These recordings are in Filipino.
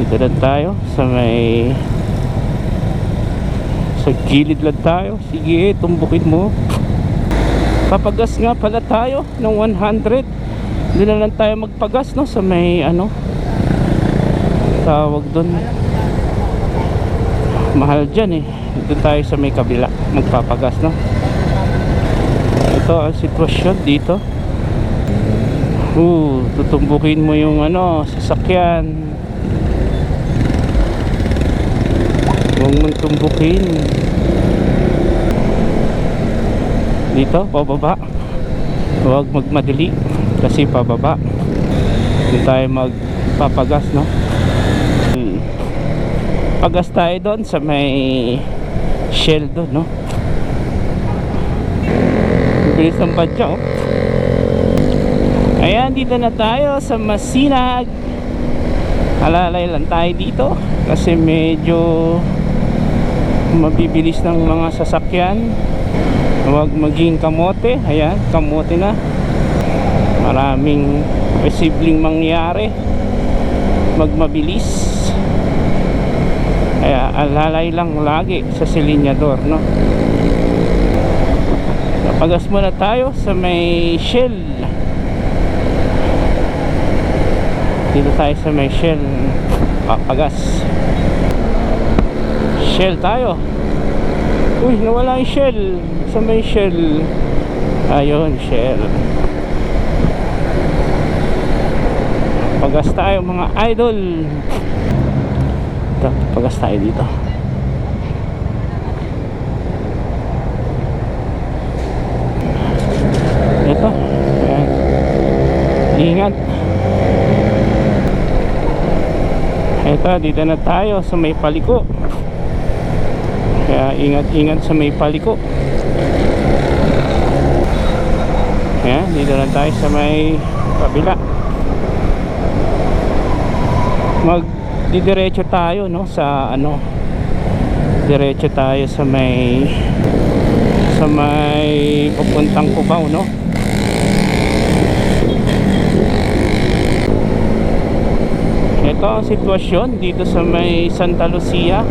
Dito lang tayo sa may, sa gilid lang tayo. Sige, tumbukin mo. Papagas nga pala tayo ng 100. Doon na lang tayo magpagas, no, sa may ano tawag doon, mahal dyan eh. Dito tayo sa may kabila magpapagas, no. Ito ang sitwasyon dito. Tutumbukin mo yung ano, sasakyan. Huwag mong tumbukin. Dito, pababa. Huwag magmadali kasi pababa. Dito tayo magpapagas, no. Pagas tayo doon sa may Shell doon, no. Bilis ng badya, oh. Ayan, dito na tayo sa Masinag. Alalay lang tayo dito kasi medyo mabibilis ng mga sasakyan. Huwag maging kamote. Ayan, kamote na. Maraming posibleng mangyari magmabilis. Kaya alalay lang lagi sa silinyador, no. Napagas muna tayo sa may Shell. Dito tayo sa may Shell. Papagas. Shell tayo. Uy, nawala yung Shell. Sa may Shell. Ayun, Shell. Pagas tayo mga idol. Ito, pagas tayo dito. Ito. Ayan. Ingat. Ito, dito na tayo sa may paliko. Kaya ingat-ingat sa may paliko. Ayan, dito na tayo sa may kabila. Magdidiretso tayo, no, sa ano, diretso tayo sa may papuntang Cubao, no. Ito ang sitwasyon dito sa may Santa Lucia.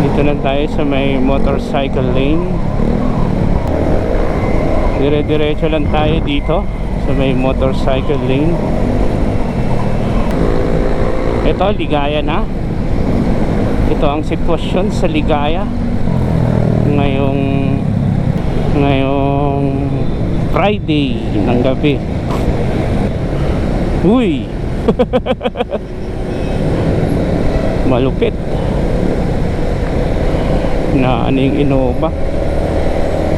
Dito na tayo sa may motorcycle lane. Dire-diretso lang tayo dito sa may motorcycle lane. Ito, Ligaya na. Ito ang sitwasyon sa Ligaya ngayong Friday ng gabi. Uy. Malupit na ano yung Innova.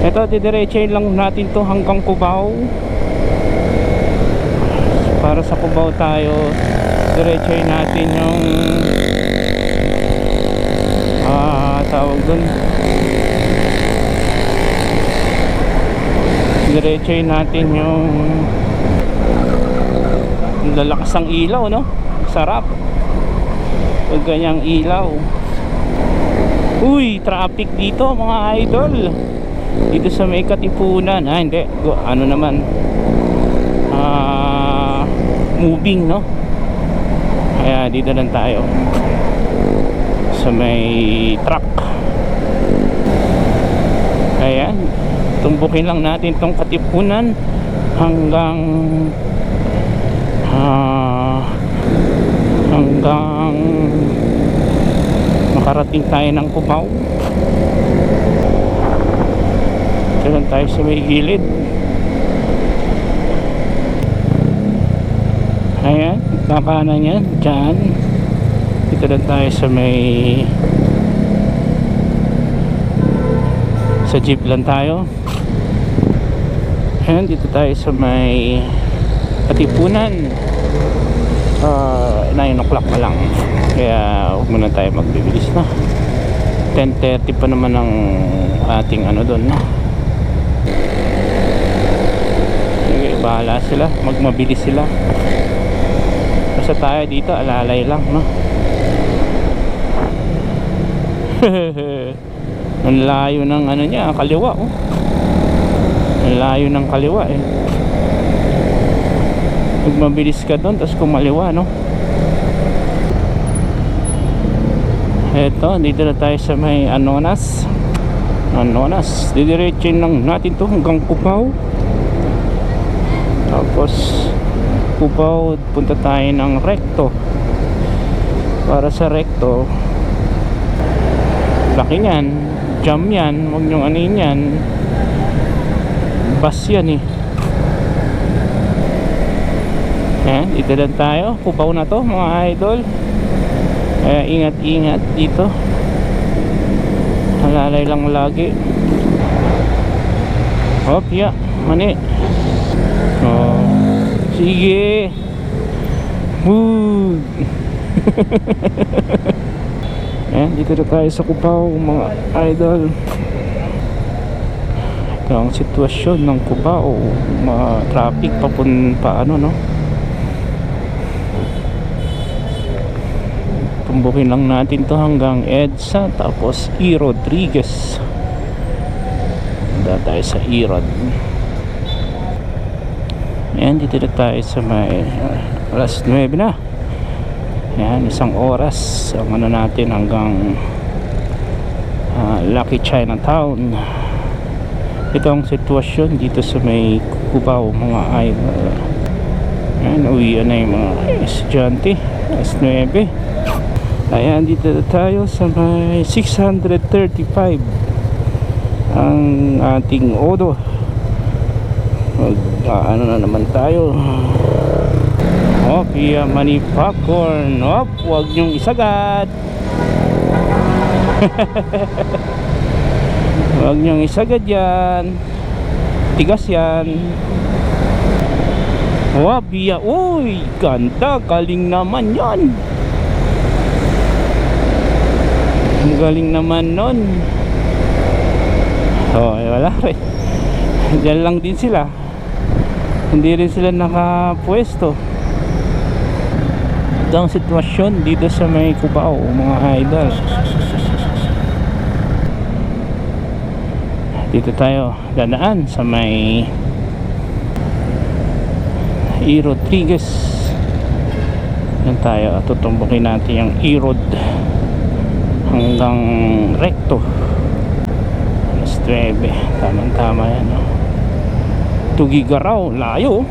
Ito, didiretsahin lang natin to hanggang Cubao. Para sa Cubao tayo, diretsahin natin yung tawag dun, diretsahin natin yung lalakas ang ilaw, no. Sarap pag ganyang ilaw. Uy, traffic dito mga idol. Dito sa may Katipunan. Hindi, ano naman, moving, no. Kaya dito lang tayo sa may truck. Ayan, tumbukin lang natin tong Katipunan hanggang makarating tayo ng Cubao. Diyan tayo sa may gilid. Ayan, kakanan yan dyan. Dito lang tayo sa may, sa jeep lang tayo. Ayan, dito tayo sa may Katipunan. 9 o'clock pa lang. Kaya huwag muna tayo magbibilis, no. 10:30 pa naman ang ating ano doon, no. Sige, bahala sila, magmabilis sila. Basta tayo dito, alalay lang, no. Ang layo ng ano niya, kaliwa, oh. Ang layo ng kaliwa, eh. Pag mabilis ka doon, tapos kumaliwa, no, Eto, dito na tayo sa may Anonas. Didiretsin lang natin to hanggang Cubao. Tapos Cubao, punta tayo ng Recto. Para sa Recto, laki yan, jam yan, huwag nyong anin yan, bus yan eh. Ayan, dito lang tayo, Cubao na to mga idol. Kaya ingat-ingat dito, halalay lang lagi. Hop, ya, mani. Oh, sige. Woo. Ayan, dito na tayo sa Cubao mga idol. Ito ang sitwasyon ng Cubao, mga traffic papunta ano no. Tumbukin lang natin to hanggang EDSA, tapos E. Rodriguez. Dito tayo sa E. Rod. Ayan, dito na tayo sa may alas 9 na. Ayan, 1 oras ang ano natin hanggang Lucky Chinatown. Ito ang sitwasyon dito sa may Cubao mga idol. Ayan, uwian na yung mga estudyante, alas 9. Ayan, dito na tayo sa may 635 ang ating odo. Ano na naman tayo. Hop, mani popcorn. Hop, huwag nyong isagad. Huwag nyong isagad yan, tigas yan. Hop, uy, ganda, galing naman yan. Ang galing naman nun. Oh, wala rin. Diyan lang din sila. Hindi rin sila nakapwesto. Ito ang sitwasyon dito sa may Cubao mga idol. Dito tayo dadaan sa may E. Rodriguez. Yan tayo, tutumbukin natin yung E. Rod hanggang Recto. Alas 9, tamang tama yan no? Tugigaraw, layo.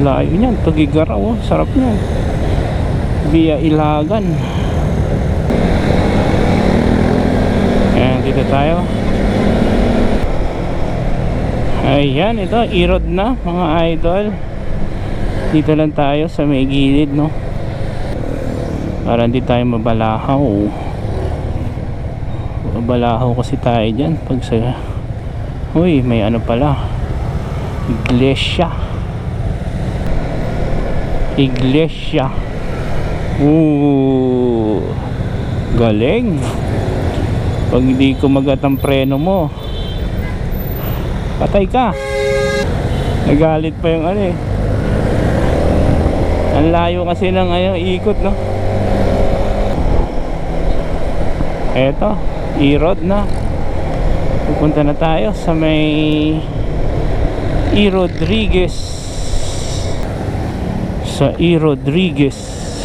Layo niyan, Tugigaraw, sarap niyan. Via Ilagan. Ayan, dito tayo. Ayan, ito E. Rod na mga idol. Dito lang tayo sa may gilid no, para hindi tayo mabalahaw. Mabalahaw kasi tayo dyan pag sa, uy, may ano pala, iglesia. Galing. Pag hindi kumagat ang preno mo, patay ka. Nagalit pa yung ano eh. Ang layo kasi ng ikot no. Eto, E. Rod na. Pupunta na tayo sa may E. Rodriguez. Sa E. Rodriguez,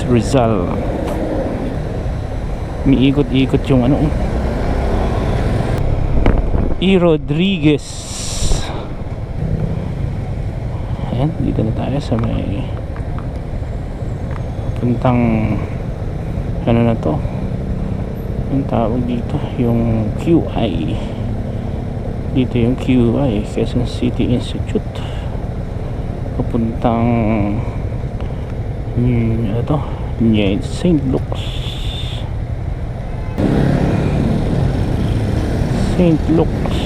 Rizal. May ikot-ikot yung ano, E. Rodriguez. Ayan, dito na tayo sa may puntang ano na to, ang tawag dito, yung QI. Dito yung QI, Quezon City Institute. Papuntang ano to, St. Luke's. St. Luke's.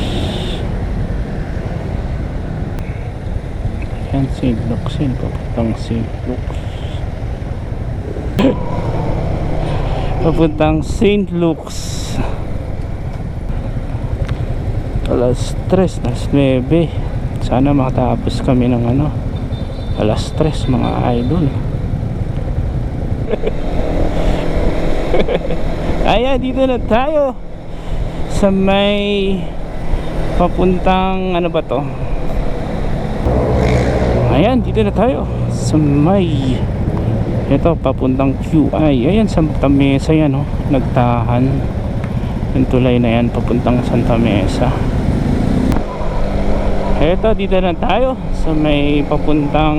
Ayan, St. Luke's yun, papuntang St. Luke's. Papuntang St. Luke's. Alas 3, alas 9. Sana makatapos kami ng ano, alas 3 mga idol. Ayan, dito na tayo sa may papuntang ano ba to. Ayan, dito na tayo sa may Ito papuntang QI. Ayan, Santa Mesa yan, oh. Nagtahan yung tulay na yan papuntang Santa Mesa. Ito, dito na tayo sa may papuntang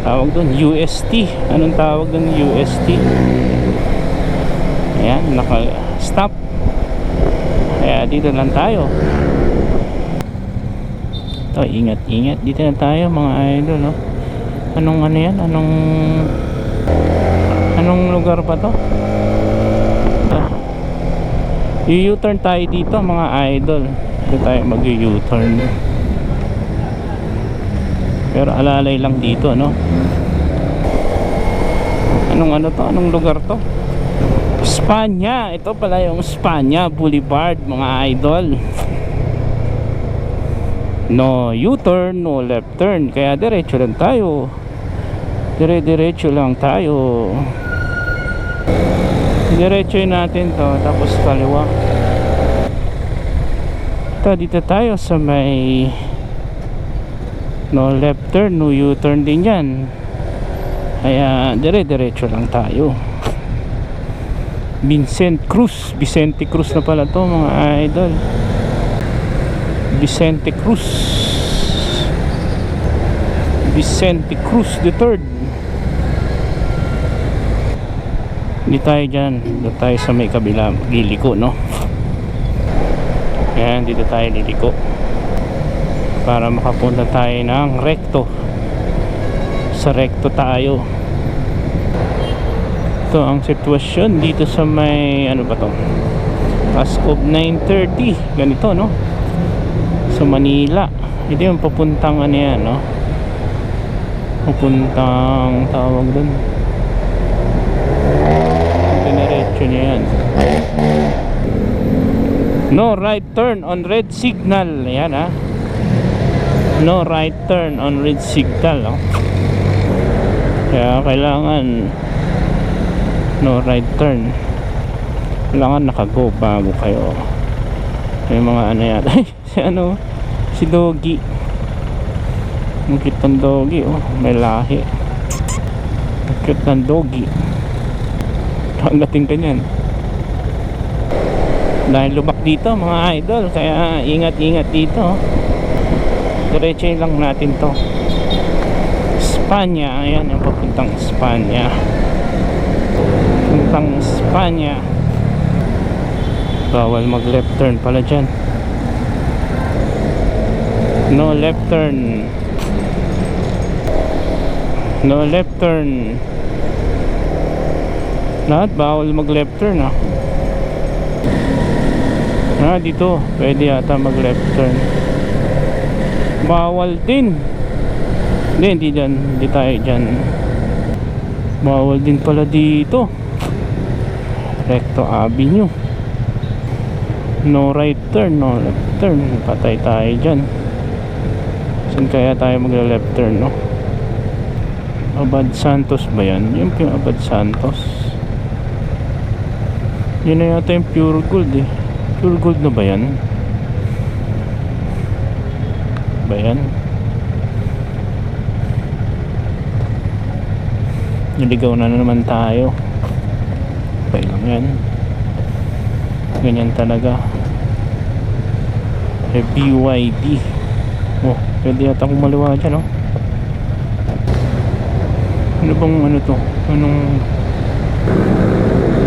tawag doon UST. Anong tawag doon? UST. Ayan, naka-stop. Kaya dito lang tayo. Ito, ingat-ingat. Dito na tayo mga idol, no? Anong ano yan? Anong lugar pa to? U-turn tayo dito mga idol. Dito tayo mag-U-turn. Pero alalay lang dito, no? Anong lugar to? Espanya. Ito pala yung Espanya Boulevard mga idol. No U-turn, no left turn. Kaya diretso lang tayo. Diretso lang tayo. Diretsoin natin to, tapos kaliwa. Ito, dito tayo sa may no left turn, no U-turn din yan. Kaya diretso lang tayo. Vicente Cruz na pala to mga idol. Vicente Cruz the third. Hindi tayo dyan. Dito tayo sa may kabila. Liliko, no? Ayan, dito tayo liliko para makapunta tayo ng recto. Sa recto tayo. Ito ang sitwasyon dito sa may ano ba to? As of 9:30. Ganito, no? Sa Manila. Ito yung papuntang ano yan, no? Papuntang tawag dun. Diretso niya yan. No right turn on red signal. Ayan, ha? No right turn on red signal, no? Kaya kailangan no right turn. Kailangan nakago bago kayo. May mga ano yan. Ay, si Doggy. Ang cute ng Doggy, oh. May lahi. Ang cute ng Doggy. Hanggating ka nyan. Dahil lubak dito mga idol, kaya ingat-ingat dito. Diretso lang natin to. Espanya. Ayan yung papuntang Espanya. Papuntang Espanya. Bawal mag left turn pala dyan. No left turn. No left turn. Lahat bawal mag left turn, ah. Dito pwede yata mag left turn. Bawal din. Hindi dyan. Hindi tayo dyan. Bawal din pala dito. Recto Avenue. No right turn, no left turn. Patay tayo dyan. Saan kaya tayo mag-left turn, no? Abad Santos ba yan? Yung Abad Santos. Yun na yata yung Pure Gold, eh. Pure Gold na ba yan? Ba yan? Naligaw na naman tayo. Okay lang yan. Ganyan talaga. BYD. Oh, pwede yata akong maliwa dyan, oh. Ano bang ano to? Anong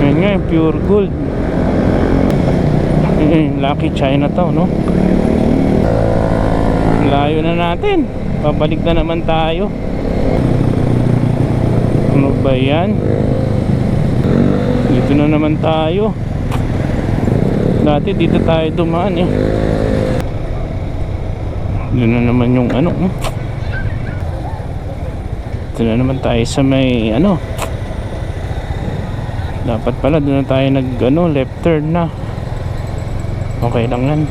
yan nga, Pure Gold. Lucky Chinatown, no? Layo na natin. Babalik na naman tayo. Ano ba yan? Dito na naman tayo. Dati dito tayo dumaan, eh. Doon na naman yung ano. Dito na naman tayo sa may ano. Dapat pala doon na tayo nag ano, left turn na. Okay lang yan.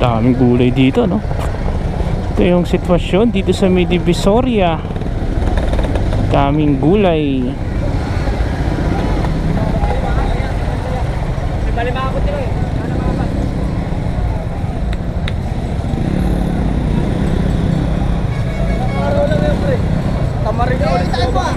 Daming gulay dito, no? Ito yung sitwasyon dito sa may Divisoria. Daming gulay. Tamarin ka ulit ko ba?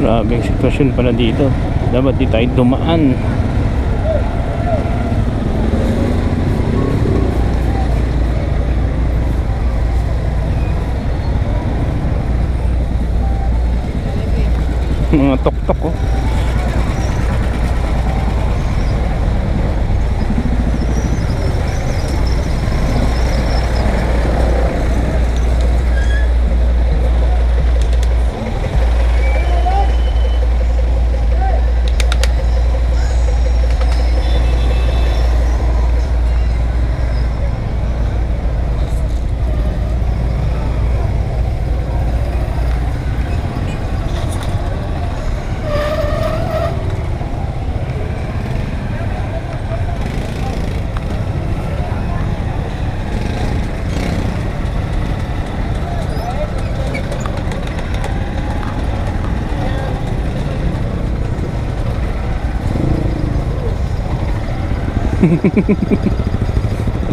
Grabe ang sitwasyon pala dito. Dapat di tayo dumaan. Mga tok-tok, oh.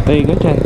Patay ka dyan.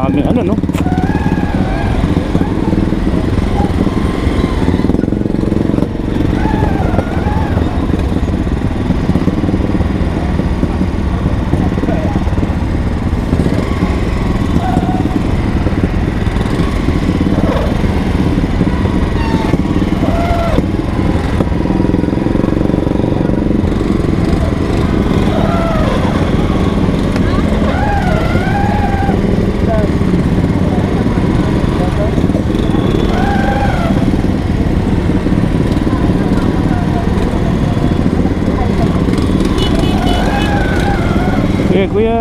daming ano, no? Kuya.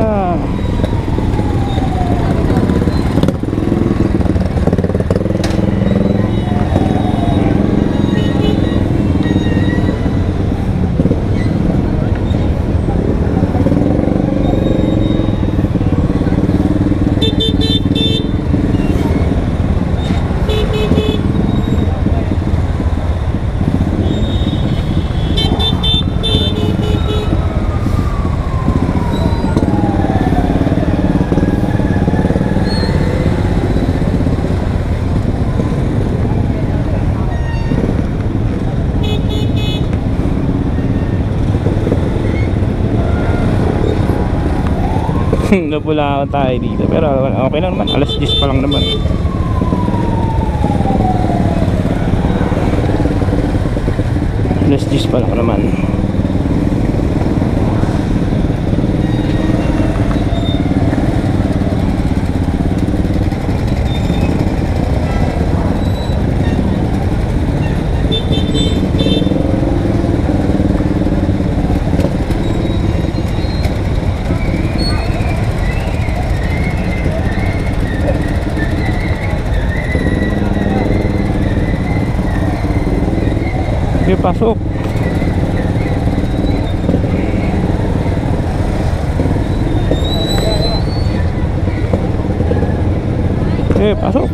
Napula tayo dito, pero okay lang naman, alas 10 pa lang naman. Alas 10 pa lang naman. Sige, pasok. Sige, pasok.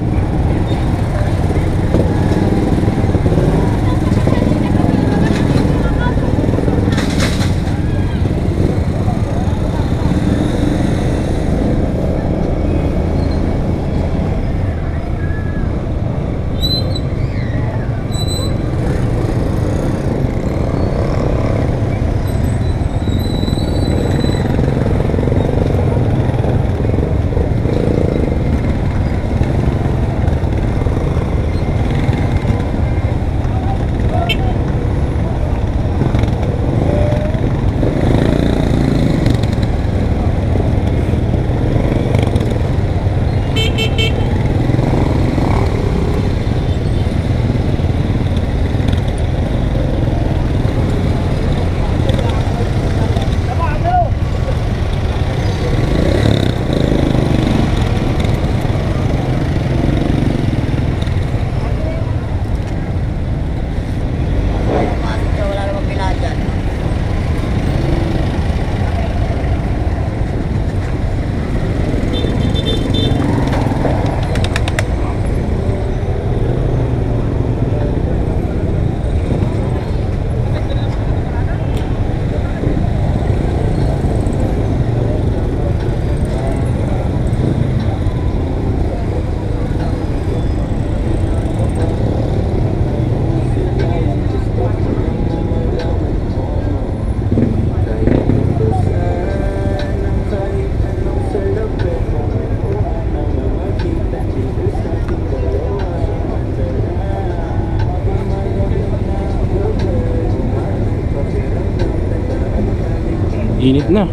Init na.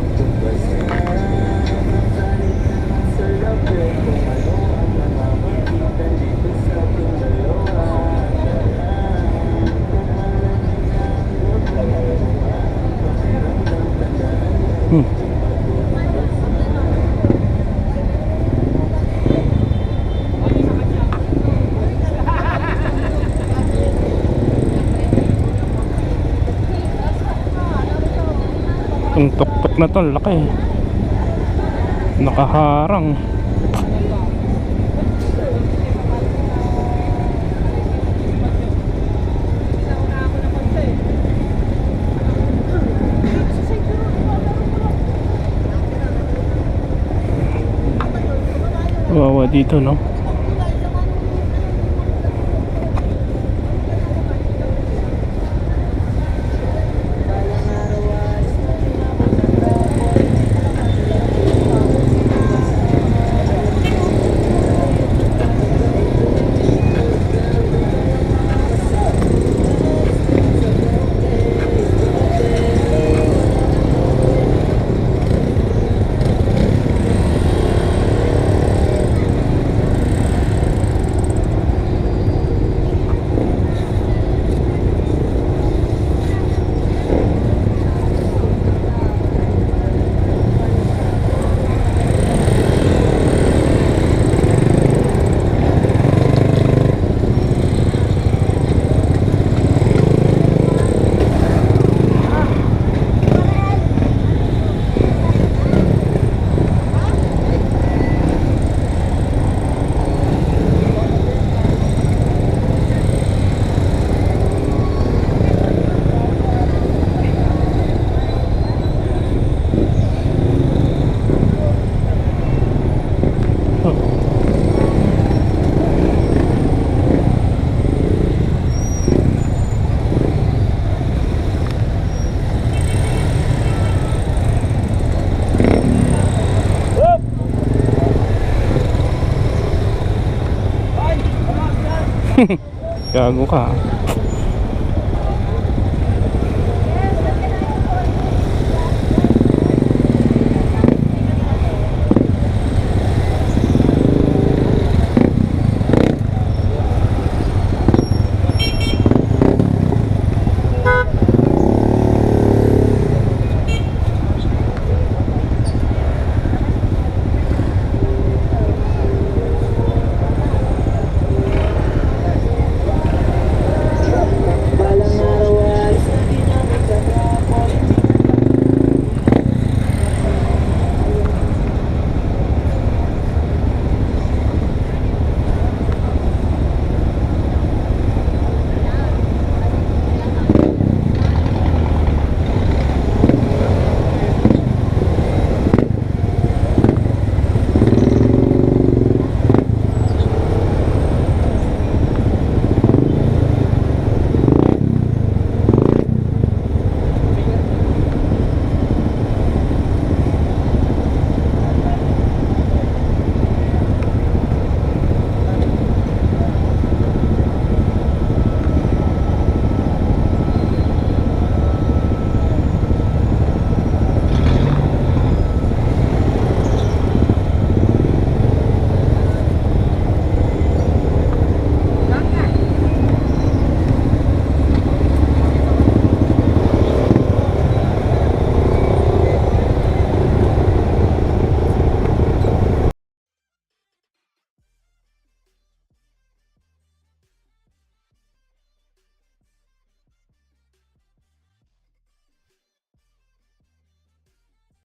Ang tuktok na to, laki. Nakaharang. dito, no? Gago ka.